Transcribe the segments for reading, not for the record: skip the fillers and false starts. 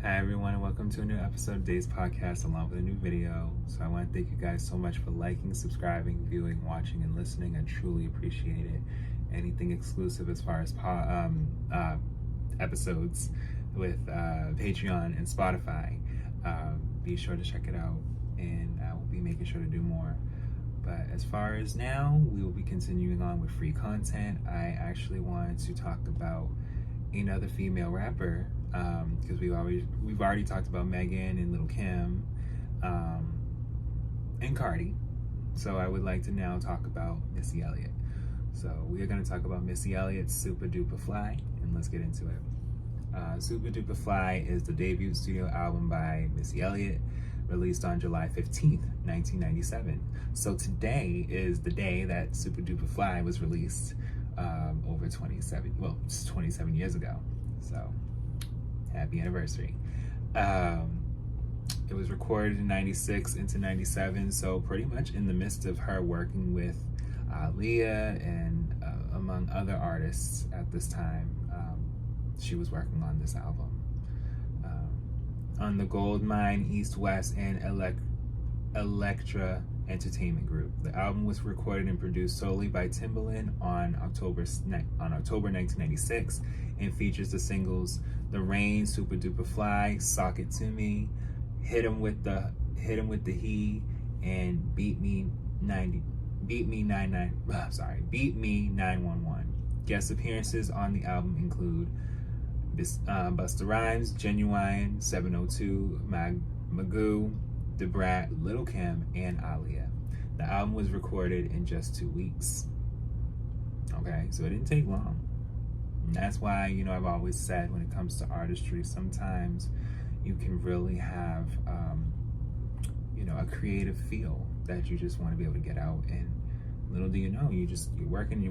Hi everyone, and welcome to a new episode of Days Podcast along with a new video. So I want to thank you guys so much for liking, subscribing, viewing, watching, and listening. I truly appreciate it. Anything exclusive as far as episodes with Patreon and Spotify, be sure to check it out, and I will be making sure to do more. But as far as now, we will be continuing on with free content. I actually wanted to talk about another female rapper, because we've already talked about Megan and Lil Kim, and Cardi. So I would like to now talk about Missy Elliott. So we are going to talk about Missy Elliott's Supa Dupa Fly, and let's get into it. Supa Dupa Fly is the debut studio album by Missy Elliott, released on July 15th, 1997. So today is the day that Supa Dupa Fly was released, over 27 years ago. So happy anniversary. It was recorded in 96 into 97, so pretty much in the midst of her working with Aaliyah and among other artists at this time. She was working on this album. On the Goldmine, East West, and Elektra Entertainment Group. The album was recorded and produced solely by Timbaland on October 1996, and features the singles "The Rain," "Supa Dupa Fly," "Sock It to Me," Hit 'em with the He," and Beat Me 911. Guest appearances on the album include Busta Rhymes, Genuine, 702, Magoo, Da Brat, Lil Kim, and Aaliyah. The album was recorded in just 2 weeks. Okay, so it didn't take long. And that's why, I've always said when it comes to artistry, sometimes you can really have, a creative feel that you just want to be able to get out. And little do you know, you're working,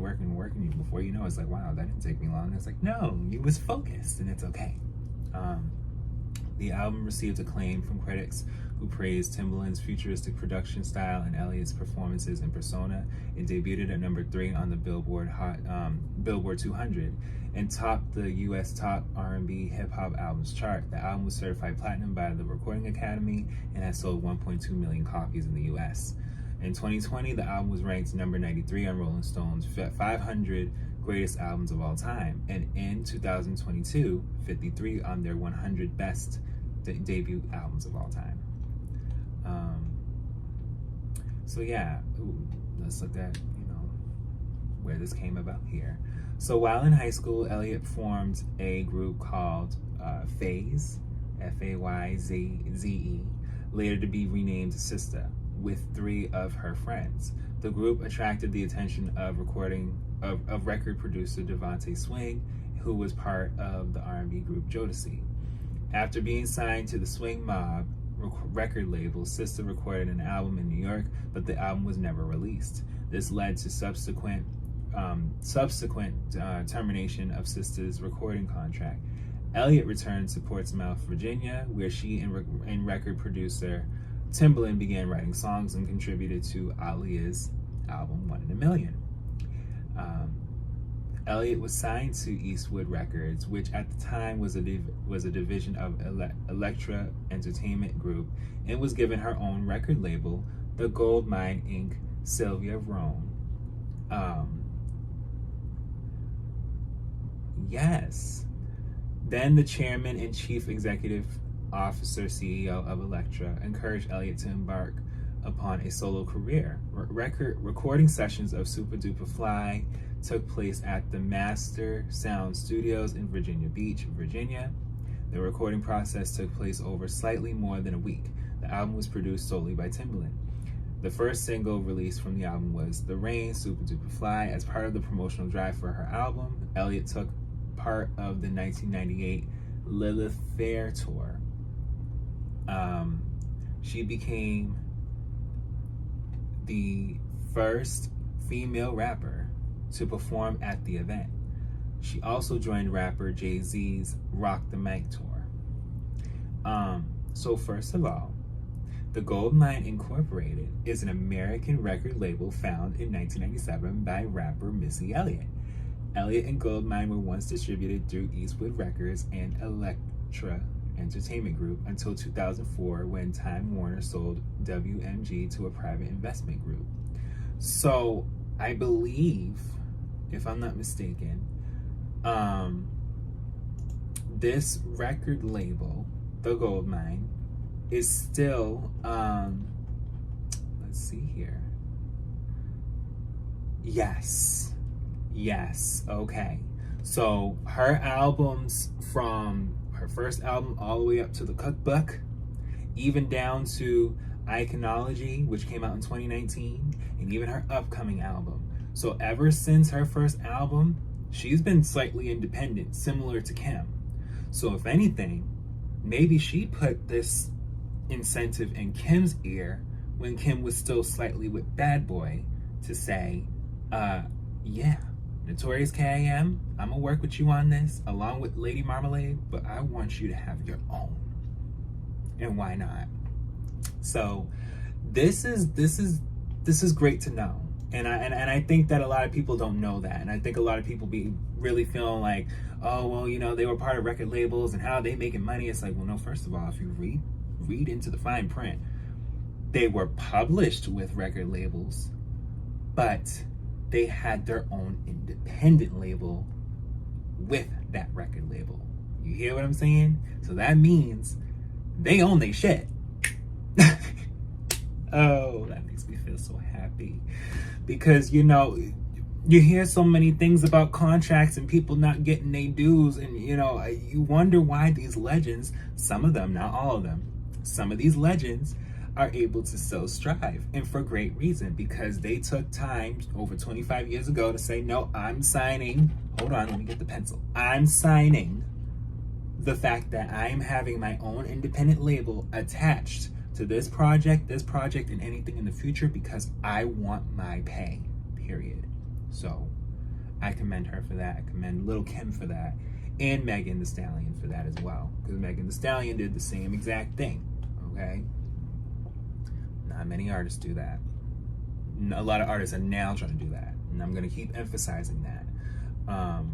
before you know, it's like, wow, that didn't take me long. It's like, no, you was focused, and it's okay. The album received acclaim from critics who praised Timbaland's futuristic production style and Elliott's performances and persona. It debuted at number 3 on the Billboard 200 and topped the U.S. Top R&B Hip Hop Albums chart. The album was certified platinum by the Recording Academy and has sold 1.2 million copies in the U.S. In 2020, the album was ranked number 93 on Rolling Stone's 500 Greatest Albums of All Time, and in 2022, 53 on their 100 Best Debut Albums of All Time. So yeah, let's look at, where this came about here. So while in high school, Elliott formed a group called Phase, F-A-Y-Z-E, later to be renamed Sista, with 3 of her friends. The group attracted the attention of record producer Devontae Swing, who was part of the R&B group Jodeci. After being signed to the Swing Mob record label, Sista recorded an album in New York, but the album was never released. This led to subsequent termination of Sista's recording contract. Elliott returned to Portsmouth, Virginia, where she and record producer Timbaland began writing songs and contributed to Aaliyah's album One in a Million. Elliott was signed to Eastwood Records, which at the time was a division of Elektra Entertainment Group, and was given her own record label, the Goldmine Inc. Sylvia Rhone. Yes. Then the chairman and chief executive officer, CEO of Elektra, encouraged Elliott to embark upon a solo career. Recording sessions of Supa Dupa Fly took place at the Master Sound Studios in Virginia Beach, Virginia. The recording process took place over slightly more than a week. The album was produced solely by Timbaland. The first single released from the album was "The Rain," Supa Dupa Fly. As part of the promotional drive for her album, Elliott took part of the 1998 Lilith Fair tour. She became the first female rapper to perform at the event. She also joined rapper Jay-Z's Rock the Mic tour. So first of all, the Goldmine Incorporated is an American record label found in 1997 by rapper Missy Elliott. Elliott and Goldmine were once distributed through Eastwood Records and Elektra Entertainment Group until 2004 when Time Warner sold WMG to a private investment group. So I believe, if I'm not mistaken, this record label, The Goldmine, is still, let's see here. Yes, okay. So her albums, from her first album all the way up to The Cookbook, even down to Iconology, which came out in 2019, and even her upcoming album. So ever since her first album, she's been slightly independent, similar to Kim. So if anything, maybe she put this incentive in Kim's ear when Kim was still slightly with Bad Boy to say, yeah, Notorious K.I.M., I'm gonna work with you on this along with Lady Marmalade, but I want you to have your own. And why not? So this is great to know. And I think that a lot of people don't know that. And I think a lot of people be really feeling like, oh, well, you know, they were part of record labels and how they making money. It's like, well, no, first of all, if you read into the fine print, they were published with record labels, but they had their own independent label with that record label. You hear what I'm saying? So that means they own their shit. Oh, that makes me feel so happy. Because, you know, you hear so many things about contracts and people not getting their dues, and, you know, you wonder why these legends, some of them, not all of them, some of these legends are able to so strive, and for great reason, because they took time over 25 years ago to say, no, I'm signing, hold on, let me get the pencil. I'm signing the fact that I'm having my own independent label attached to this project, and anything in the future, because I want my pay, period. So I commend her for that. I commend Lil' Kim for that, and Megan Thee Stallion for that as well, because Megan Thee Stallion did the same exact thing, okay? Not many artists do that. A lot of artists are now trying to do that, and I'm going to keep emphasizing that.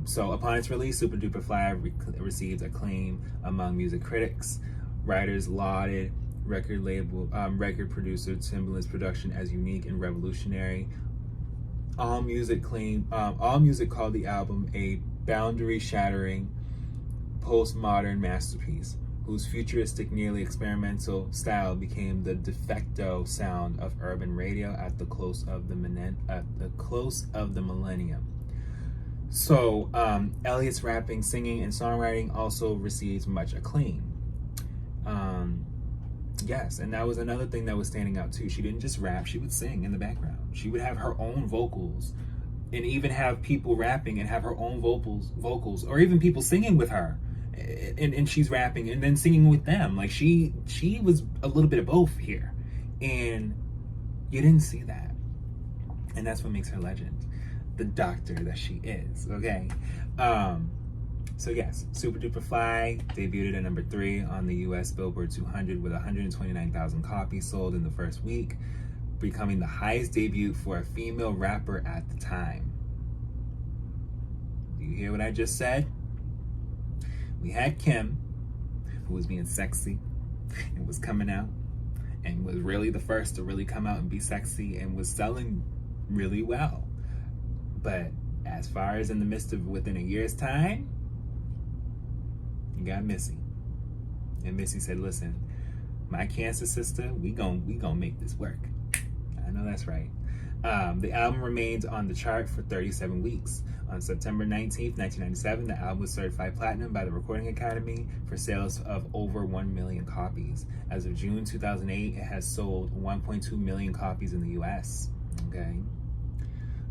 So upon its release, Supa Dupa Fly received acclaim among music critics. Writers lauded record producer Timbaland's production as unique and revolutionary. All Music called the album a boundary-shattering, postmodern masterpiece, whose futuristic, nearly experimental style became the de facto sound of urban radio at the close of the millennium. So, Elliott's rapping, singing, and songwriting also received much acclaim. Yes, and that was another thing that was standing out too. She didn't just rap, she would sing in the background. She would have her own vocals, and even have people rapping and have her own vocals, or even people singing with her. And she's rapping and then singing with them. Like she was a little bit of both here. And you didn't see that. And that's what makes her legend. The doctor that she is, okay? So yes, Supa Dupa Fly debuted at number 3 on the US Billboard 200 with 129,000 copies sold in the first week, becoming the highest debut for a female rapper at the time. Do you hear what I just said? We had Kim, who was being sexy and was coming out and was really the first to really come out and be sexy and was selling really well. But as far as in the midst of within a year's time, you got Missy. And Missy said, listen, my cancer sister, we gon' make this work. I know that's right. The album remained on the chart for 37 weeks. On September 19th, 1997, the album was certified platinum by the Recording Academy for sales of over 1 million copies. As of June 2008, it has sold 1.2 million copies in the US. Okay?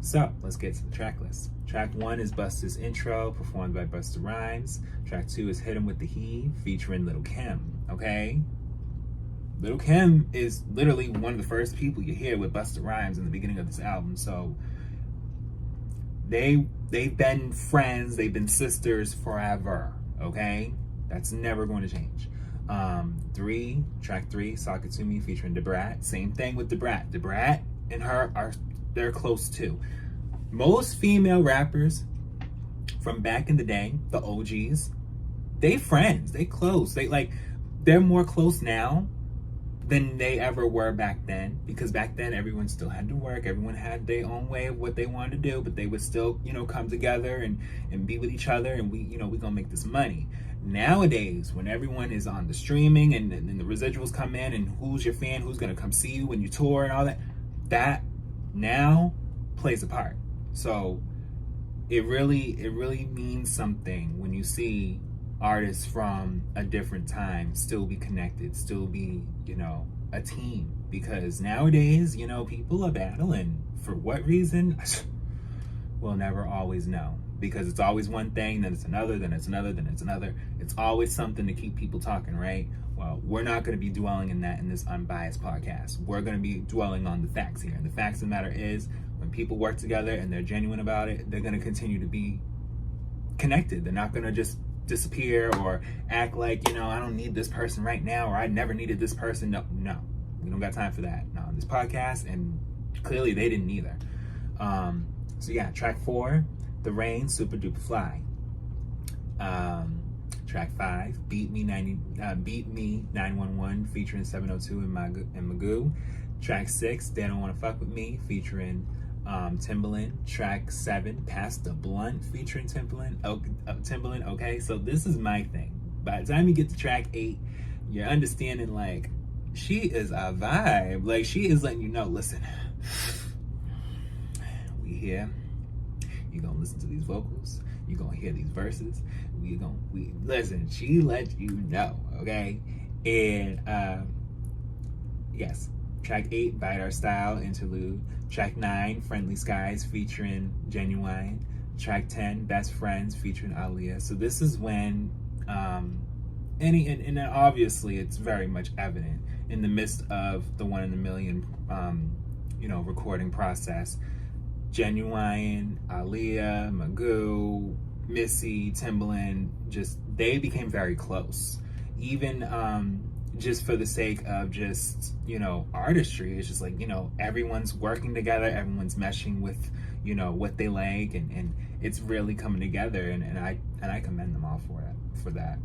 So, let's get to the track list. Track 1 is Busta's Intro, performed by Busta Rhymes. Track 2 is Hit 'Em With The Heat, featuring Lil' Kim. Okay? Lil' Kim is literally one of the first people you hear with Busta Rhymes in the beginning of this album. So, they've been friends, they've been sisters forever. Okay? That's never going to change. Track 3, Sock It To Me, featuring Da Brat. Same thing with Da Brat. Da Brat and her they're close too. Most female rappers from back in the day, the OGs, they friends, they close. They're more close now than they ever were back then, because back then everyone still had to work, everyone had their own way of what they wanted to do, but they would still, come together and be with each other, and we gonna make this money. Nowadays, when everyone is on the streaming and the residuals come in, and who's your fan, who's gonna come see you when you tour and all that now plays a part. So it really means something when you see artists from a different time still be connected, still be, a team. Because nowadays, people are battling. For what reason? We'll never always know. Because it's always one thing, then it's another, then it's another, then it's another. It's always something to keep people talking, right? Well, we're not going to be dwelling in that in this unbiased podcast. We're going to be dwelling on the facts here. And the facts of the matter is, when people work together and they're genuine about it, they're going to continue to be connected. They're not going to just disappear or act like, I don't need this person right now, or I never needed this person. No, we don't got time for that. Not on this podcast, and clearly they didn't either. So yeah, track 4, The Rain, Supa Dupa Fly. Track 5, Beat Me 911 featuring 702 and Magoo. Track 6, They Don't Wanna Fuck With Me featuring Timbaland. Track 7, Pass the Blunt featuring Timbaland. Okay, so this is my thing. By the time you get to track 8, you're understanding, like, she is a vibe. Like, she is letting you know, listen, we here. You're gonna listen to these vocals. You're gonna hear these verses. Listen, she let you know, okay? And yes, track 8, Bite Our Style interlude. Track 9, Friendly Skies featuring Genuine. Track 10, Best Friends featuring Aaliyah. So this is when, and obviously it's very much evident in the midst of the 1 in a million, recording process. Genuine, Aaliyah, Magoo, Missy, Timbaland, they became very close. Even just for the sake of just, artistry. It's just like, everyone's working together, everyone's meshing with, what they like, and it's really coming together, and I commend them all for that.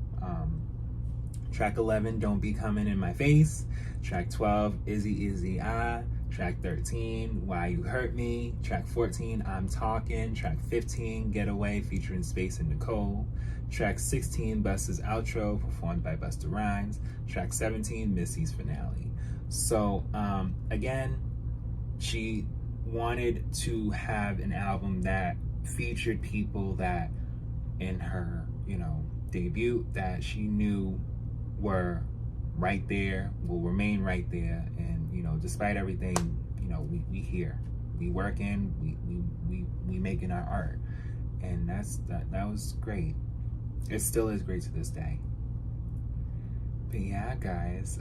Track 11, Don't Be Coming in My Face. Track 12, Izzy Ah. Track 13, Why You Hurt Me. Track 14, I'm Talking. Track 15, Getaway featuring Space and Nicole. Track 16, Busta's Outro performed by Busta Rhymes. Track 17, Missy's Finale. So again, she wanted to have an album that featured people that in her, debut that she knew were right there, will remain right there, and despite everything, we here, we working, we making our art, and that was great. It still is great to this day. But yeah, guys,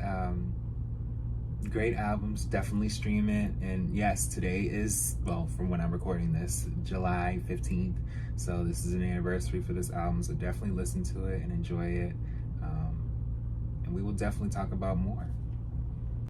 great albums, definitely stream it. And yes, today is, well, from when I'm recording this, July 15th, so this is an anniversary for this album, so definitely listen to it and enjoy it, and we will definitely talk about more.